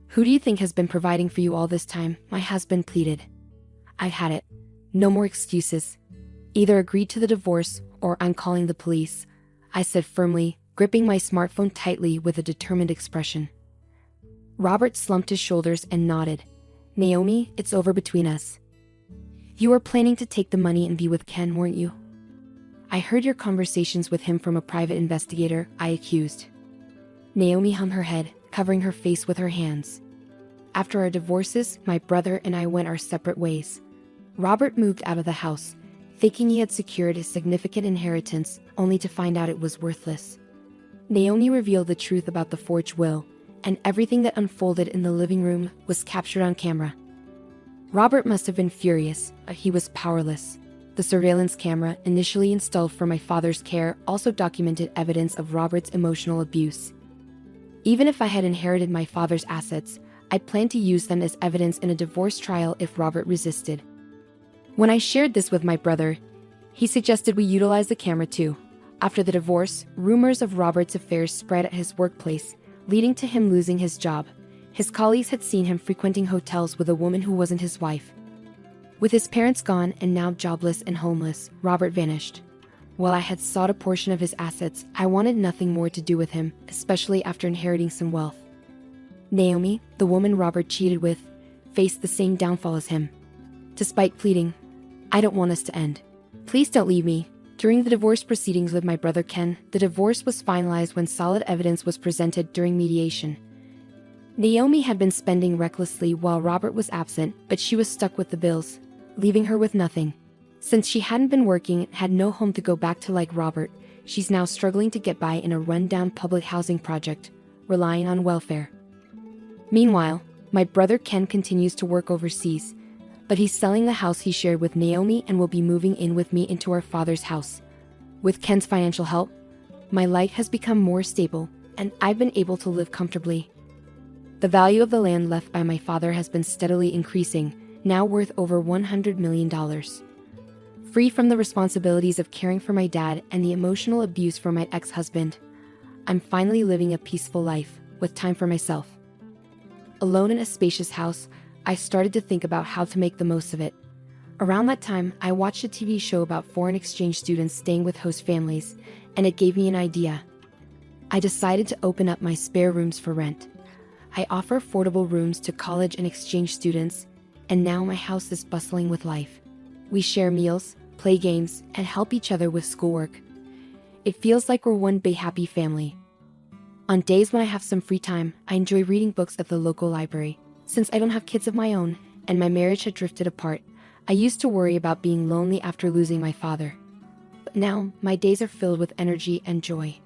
Who do you think has been providing for you all this time? My husband pleaded. I've had it. No more excuses. Either agree to the divorce or I'm calling the police, I said firmly, gripping my smartphone tightly with a determined expression. Robert slumped his shoulders and nodded. Naomi, it's over between us. You were planning to take the money and be with Ken, weren't you? I heard your conversations with him from a private investigator, I accused. Naomi hung her head, covering her face with her hands. After our divorces, my brother and I went our separate ways. Robert moved out of the house, thinking he had secured a significant inheritance, only to find out it was worthless. Naomi revealed the truth about the forged will, and everything that unfolded in the living room was captured on camera. Robert must have been furious, but he was powerless. The surveillance camera, initially installed for my father's care, also documented evidence of Robert's emotional abuse. Even if I had inherited my father's assets, I planned to use them as evidence in a divorce trial if Robert resisted. When I shared this with my brother, he suggested we utilize the camera too. After the divorce, rumors of Robert's affairs spread at his workplace, leading to him losing his job. His colleagues had seen him frequenting hotels with a woman who wasn't his wife. With his parents gone and now jobless and homeless, Robert vanished. While I had sought a portion of his assets, I wanted nothing more to do with him, especially after inheriting some wealth. Naomi, the woman Robert cheated with, faced the same downfall as him. Despite pleading, "I don't want us to end. Please don't leave me." During the divorce proceedings with my brother Ken, the divorce was finalized when solid evidence was presented during mediation. Naomi had been spending recklessly while Robert was absent, but she was stuck with the bills, leaving her with nothing. Since she hadn't been working and had no home to go back to like Robert, she's now struggling to get by in a rundown public housing project, relying on welfare. Meanwhile, my brother Ken continues to work overseas, but he's selling the house he shared with Naomi and will be moving in with me into our father's house. With Ken's financial help, my life has become more stable, and I've been able to live comfortably. The value of the land left by my father has been steadily increasing, now worth over $100 million. Free from the responsibilities of caring for my dad and the emotional abuse from my ex-husband, I'm finally living a peaceful life, with time for myself. Alone in a spacious house, I started to think about how to make the most of it. Around that time, I watched a TV show about foreign exchange students staying with host families, and it gave me an idea. I decided to open up my spare rooms for rent. I offer affordable rooms to college and exchange students, and now my house is bustling with life. We share meals, play games, and help each other with schoolwork. It feels like we're one big happy family. On days when I have some free time, I enjoy reading books at the local library. Since I don't have kids of my own, and my marriage had drifted apart, I used to worry about being lonely after losing my father. But now, my days are filled with energy and joy.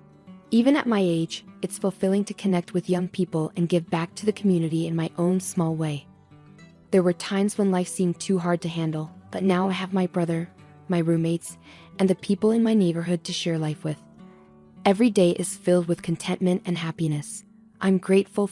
Even at my age, it's fulfilling to connect with young people and give back to the community in my own small way. There were times when life seemed too hard to handle, but now I have my brother, my roommates, and the people in my neighborhood to share life with. Every day is filled with contentment and happiness. I'm grateful for